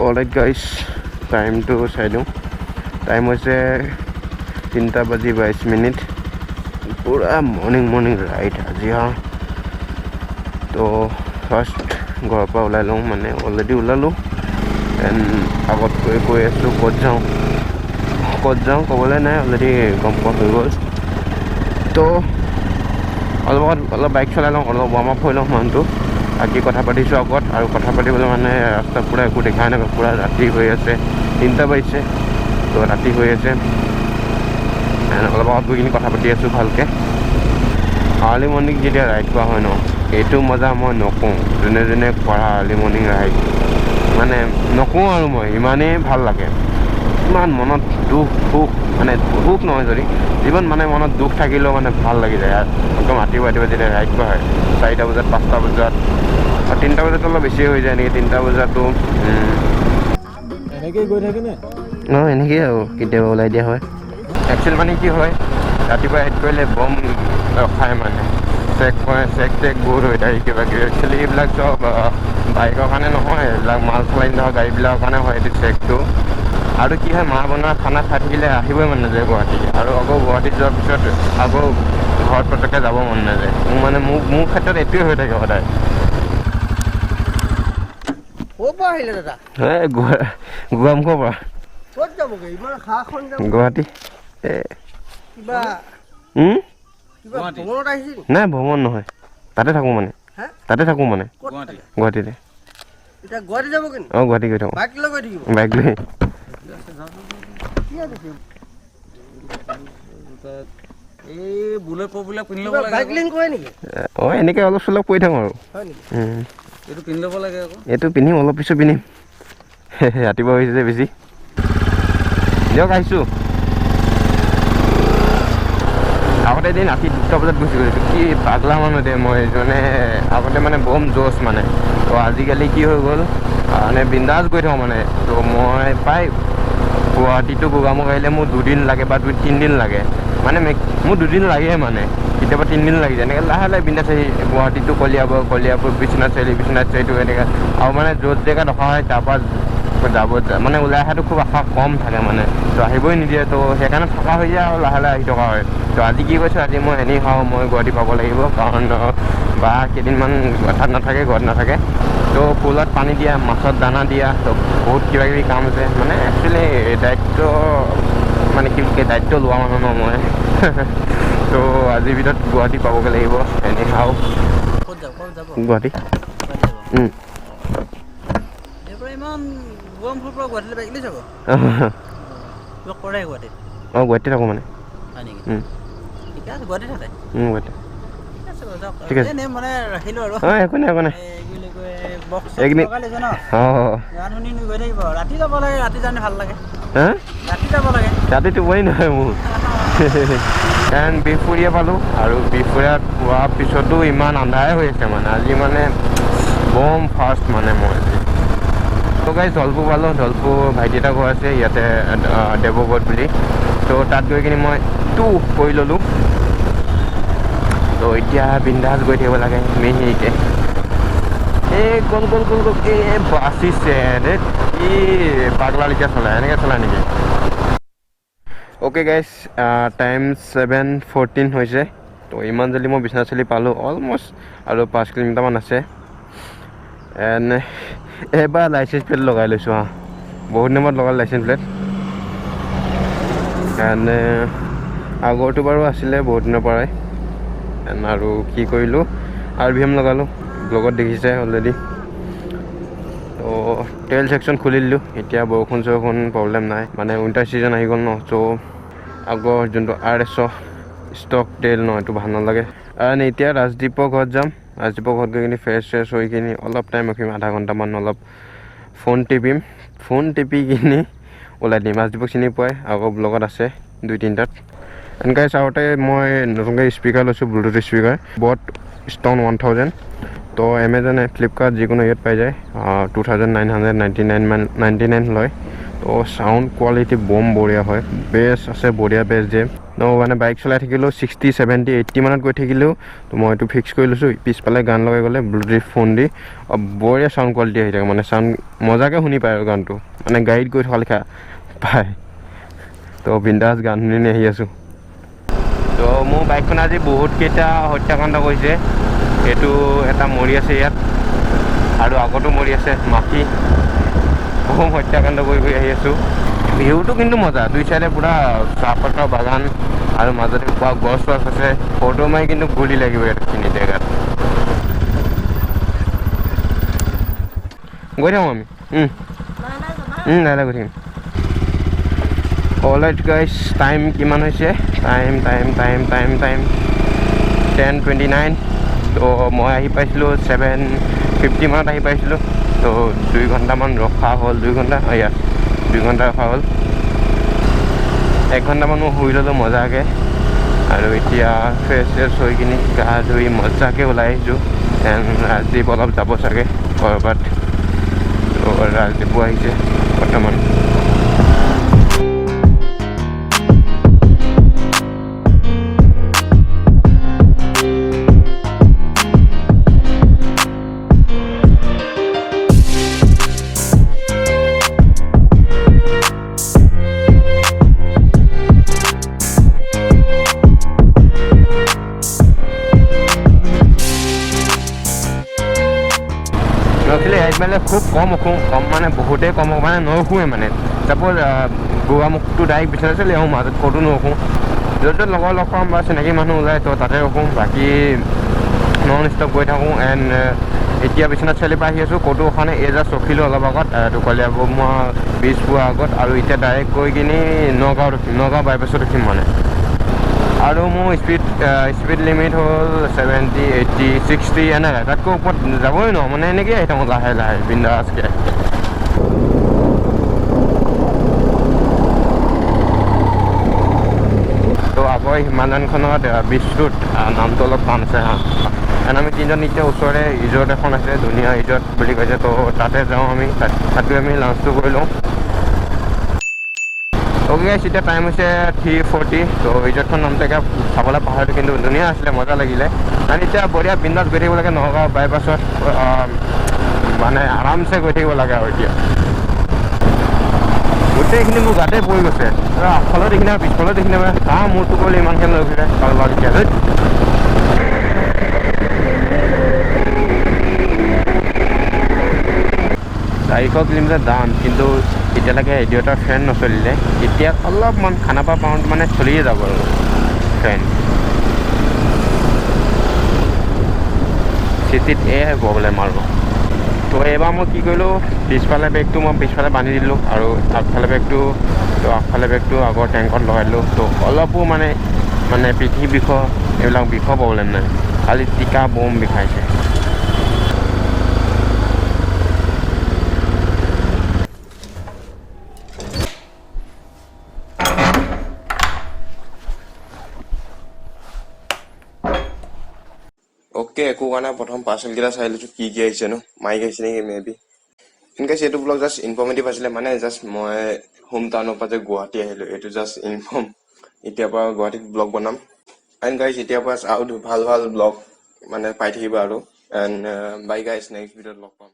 alright গাইছ টাইমটো চাই দিওঁ টাইম হৈছে 3:22 পুৰা মৰ্ণিং ৰাইড আজি হা তো ফাৰ্ষ্ট ঘৰৰ পৰা ওলাই লওঁ মানে অলৰেডি ওলালোঁ এণ্ড আগত কৈ আছোঁ ক'ত যাওঁ ক'বলৈ নাই অলৰেডি গম পোৱা হৈ গ'ল তো অলপ বাইক চলাই লওঁ অলপ ৱাৰ্ম আপ হৈ লওঁ মানুহটো আজি কথা পাতিছোঁ আগত আৰু কথা পাতিবলৈ মানে ৰাস্তা পূৰা একো দেখাই নাপায় পূৰা ৰাতি হৈ আছে 3টা বাজিছে তো ৰাতি হৈ আছে অলপ আগত গৈ কিনি কথা পাতি আছোঁ ভালকৈ আৰ্লি মৰ্ণিং যেতিয়া ৰাইড কৰা হয় ন এইটো মজা মই নকওঁ যোনে কৰা আৰ্লি মৰ্ণিং ৰাইড মানে নকওঁ আৰু মই ইমানেই ভাল লাগে ইমান মনত দুখ মানে দুখ নহয় যদি যিমান মানে মনত দুখ থাকিলেও মানে ভাল লাগি যায় একদম ৰাতিপুৱা যেতিয়া ৰাইড কৰা হয় 4টা বজাত 5টা বজাত আৰু 3টা বজাত অলপ বেছি হৈ যায় নেকি 3টা বজাতো এনেকৈ গৈ থাকেনে অঁ এনেকেই আৰু কেতিয়াবা ওলাই দিয়া হয় একচুৱেলি মানে কি হয় ৰাতিপুৱা ৰাইড কৰিলে বম ৰখায় মানে চেক বহুত হৈ থাকে কিবা কিবি একচুৱেলি এইবিলাক চব বাইকৰ কাৰণে নহয় এইবিলাক মাল চলাই থকা গাড়ীবিলাকৰ কাৰণে হয় এইটো চেকটো আৰু কি হয় মা বনোৱা খানা খাই থাকিলে আহিবই মন নাযায় গুৱাহাটী আৰু আকৌ গুৱাহাটীত যোৱাৰ পিছত আকৌ ঘৰত পটককৈ যাব মন নাযায় মোৰ ক্ষেত্ৰত এইটোৱে হৈ থাকে সদায় আহিলে দাদা গোৱামুখৰ পৰা ক'ত যাবগৈ ইমান খাখন গুৱাহাটী কিবা ভ্ৰমণত আহিছিল নাই ভ্ৰমণ নহয় তাতে থাকোঁ মানে গুৱাহাটীতে এতিয়া গুৱাহাটী যাব কিন্তু অঁ গুৱাহাটী গৈ থাকোঁ বাইক লৈ গৈ থাকিব বাইক লৈ এই বুলেট প্ৰবিলাক পিন্ধি ল'ব লাগে বাইক লিংক কৰে নেকি অঁ এনেকৈ অলপ চলপ কৰি থাকোঁ আৰু হয় নেকি এইটো পিন্ধি ল'ব লাগে আকৌ এইটো পিন্ধিম অলপ পিছত পিন্ধিম ৰাতিপুৱা হৈছে যে বেছি দিয়ক আহিছোঁ আগতে এদিন ৰাতি 2টা বজাত গুচি গৈছোঁ কি পাগলা মানুহ দে মই মানে আগতে মানে বম জোচ মানে তো আজিকালি কি হৈ গ'ল মানে বিন্দাছ গৈ থাকোঁ মানে তো মই প্ৰায় গুৱাহাটীটো গোগামুখ আহিলে মোৰ 2 দিন লাগে বা 3 দিন লাগে মানে মোৰ 2 দিন লাগে মানে কেতিয়াবা 3 দিন লাগি যায় এনেকৈ লাহে বিন্দাছ আহি গুৱাহাটীটো কলিয়াপুৰ বিশ্বনাথ চাৰিআলিটো এনেকৈ আৰু মানে য'ত জেগাত অহা হয় তাৰপৰা যাব মানে ওলাই অহাটো খুব আশা কম থাকে মানে তো আহিবই নিদিয়ে তো সেইকাৰণে থকা হৈ যায় আৰু লাহে আহি থকা হয় তো আজি কি কৈছোঁ আজি মই এনেই খাওঁ মই গুৱাহাটী পাব লাগিব কাৰণ বা কেইদিনমান ঘৰত নাথাকে তো ফুলত পানী দিয়া মাছত দানা দিয়া তো বহুত কিবাকিবি কাম আছে মানে একচুৱেলি দায়িত্ব মানে কি দায়িত্ব লোৱা মানুহ ন মই তো আজিৰ ভিতৰত গুৱাহাটী পাবগৈ লাগিব এনেই খাওঁ গুৱাহাটী অঁ গুৱাহাটীত থাকোঁ মানে ঠিক আছে অঁ একো নাই ৰাতি টোপনি নহয় মোৰ কাৰণ বিহপুৰীয়া পালোঁ আৰু বিহপুৰীয়াত পোৱাৰ পিছতো ইমান আন্ধাৰে হৈ আছে মানে আজি মানে বম ফাৰ্ষ্ট মানে মই তো গাইজ ধলপুৰ পালোঁ ধলপুৰ ভাইটি এটা ঘৰ আছে ইয়াতে দেৱগড় বুলি তো তাত গৈ কিনি মই কৰি ল'লোঁ তো এতিয়া বিন্দাছ গৈ থাকিব লাগে মিহিকৈ এই গ'ল এই বাচিছে কি পাগলা লিখা চলাই এনেকৈ চলাই নেকি অ'কে গাইজ টাইম 7:14 হৈছে তো ইমান জল্দি মই বিশ্বনাথ চাৰিআলি পালোঁ অলমষ্ট আৰু 5 কিলোমিটাৰমান আছে এণ্ড এইবাৰ লাইচেঞ্চ প্লেট লগাই লৈছোঁ হা বহুত দিনত লগালোঁ লাইচেঞ্চ প্লেট এণ্ড আগৰটো বাৰু আছিলে বহুত দিনৰ পৰাই এণ্ড আৰু কি কৰিলোঁ RVM লগালোঁ ব্লগত দেখিছে অলৰেডি তো তেল ছেকশ্যন খুলি দিলোঁ এতিয়া বৰষুণ প্ৰব্লেম নাই মানে উইণ্টাৰ ছিজন আহি গ'ল ন চ' আগৰ যোনটো RS ষ্টক তেল ন এইটো ভাল নালাগে এণ্ড এতিয়া ৰাজদ্বীপৰ ঘৰত যাম ৰাজদ্বীপৰ ঘৰত গৈ কিনি ফ্ৰেছ হৈ কিনি অলপ টাইম ৰখিম আধা ঘণ্টামান অলপ ফোন টিপি কিনি ওলাই দিম ৰাজদ্বীপক চিনি পোৱাই আকৌ ব্লগত আছে 2-3টাত এনেকৈ চাওঁতে মই নতুনকৈ স্পীকাৰ লৈছোঁ ব্লুটুথ স্পীকাৰ বট ষ্টন 1000 তো এমেজন ফ্লিপকাৰ্ট যিকোনো ইয়াত পাই যায় 2999 লয় তো চাউণ্ড কোৱালিটি বম বঢ়িয়া হয় বেছ আছে বঢ়িয়া বেছ যে মানে বাইক চলাই থাকিলেও 60 70 80 মানত গৈ থাকিলেও তো মই এইটো ফিক্স কৰি লৈছোঁ পিছফালে গান লগাই গ'লে ব্লুটুথ ফোন দি বঢ়িয়া চাউণ্ড কোৱালিটি আহি থাকে মানে চাউণ্ড মজাকৈ শুনি পায় আৰু গানটো মানে গাড়ীত গৈ থকা লেখা পায় তো বিন্দাছ গান শুনি আহি আছোঁ তো মোৰ বাইকখন আজি বহুতকেইটা হত্যাকাণ্ড কৰিছে এইটো এটা মৰি আছে ইয়াত আৰু আগতো মৰি আছে মাখি বহু হত্যাকাণ্ড কৰি আহি আছোঁ ভিউটো কিন্তু মজা দুই চাইডে পুৰা চাহপাতৰ বাগান আৰু মাজতে পুৰা গছ গছ আছে ফটো মাৰি কিন্তু গুলি লাগিব এইখিনি জেগাত গৈ থাকোঁ আমি নাই গৈ থাকিম অলৰাইট গাইজ টাইম কিমান হৈছে টাইম 10:29 তো মই আহি পাইছিলোঁ 7:50 মানত আহি পাইছিলোঁ তো 2 ঘণ্টামান ৰখা হ'ল 2 ঘণ্টা ইয়াত 2 ঘণ্টা ৰখা হ'ল 1 ঘণ্টামান মই শুই ল'লোঁ মজাকৈ আৰু এতিয়া ফ্ৰেছ হৈ কিনি গা ধুই মজাকৈ ওলাই আহিছোঁ ৰাজদীপ অলপ যাব চাগে ক'ৰবাত তো ৰাজদীপো আহিছে বৰ্তমান মানে খুব কম মানে বহুতেই কম মানে নুশুৱে মানে চাপ'জ গোৱামুখটো ডাইৰেক্ট বিচাৰি চলি আহোঁ মাজত ক'তো নুশুওঁ য'ত লগৰ লগ পাম বা চিনাকি মানুহ ওলাই তো তাতে ৰখোঁ বাকী নন ষ্টপ গৈ থাকোঁ এণ্ড এতিয়া বিশ্বনাথ চাৰিআলিৰ পৰা আহি আছোঁ ক'তো কাৰণে এই জাষ্ট ৰখিলোঁ অলপ আগত টুকালীয়া বমোৱা ব্ৰিজ পোৱাৰ আগত আৰু এতিয়া ডাইৰেক্ট গৈ কিনি নগাঁও বাইপাছত ৰখিম মানে আৰু মোৰ স্পীড লিমিট হ'ল 70 80 60 এনেকৈ তাতকৈ ওপৰত যাবই ন মানে এনেকৈ আহি থাকোঁ লাহে লাহে বিন্দাছকৈ তো আকৌ হিমালয়ানখনত ব্ৰিজটোত নামটো অলপ টান আছে এণ্ড আমি তিনিজন এতিয়া ওচৰতে ৰিজৰ্ট এখন আছে ধুনীয়া ৰিজৰ্ট বুলি কৈছে তো তাতে যাওঁ আমি তাত গৈ আমি লাঞ্চটো কৰি লওঁ অ'কে গাইছ এতিয়া টাইম হৈছে 3:40 তো ৰিজৰ্টখন নামটো এতিয়া চাবলৈ পাহৰিলোঁ কিন্তু ধুনীয়া আছিলে মজা লাগিলে আৰু এতিয়া বঢ়িয়া বিন্দাছ গৈ থাকিব লাগে নগাঁও বাইপাছত মানে আৰামছে গৈ থাকিব লাগে আৰু এতিয়া গোটেইখিনি মোৰ গাতে পৰি গৈছে আগফালত দেখিনে পিছফালত দেখিনে মানে মূৰটো কৰিলে ইমানখিনি লৈ গৈছে কাৰোবাৰ এতিয়া 400 কিলোমিটাৰ দাম কিন্তু এতিয়ালৈকে ৰেডিঅ'টাৰ ফেন নচলিলে এতিয়া অলপমান খানাপা পাউণ্ড মানে চলিয়ে যাব আৰু ফেন চিটিত এয়াই প্ৰব্লেম আৰু তো এইবাৰ মই কি কৰিলোঁ পিছফালে বেগটো মই পিছফালে বান্ধি দিলোঁ আৰু আগফালে বেগটো আগৰ টেংকত লগাই দিলোঁ তো অলপো মানে পিঠি বিষ এইবিলাক বিষৰ প্ৰব্লেম নাই খালি টিকা বম বিষাইছে অ'কে একো কাৰণে প্ৰথম পাৰ্চেলকেইটা চাই লৈছোঁ কি আহিছে নো মাইক আহিছে নেকি মে বি ইনকেছ এইটো ব্লগ জাষ্ট ইনফৰ্মেটিভ আছিলে মানে জাষ্ট মই হোম টাউনৰ পৰা যে গুৱাহাটী আহিলোঁ এইটো জাষ্ট ইনফৰ্ম এতিয়াৰ পৰা গুৱাহাটীত ব্লগ বনাম এণ্ড গাইজ এতিয়াৰ পৰা আৰু ভাল ব্লগ মানে পাই থাকিব আৰু এণ্ড বাই গাইজ নেক্সট ভিডিঅ'ত লগ পাম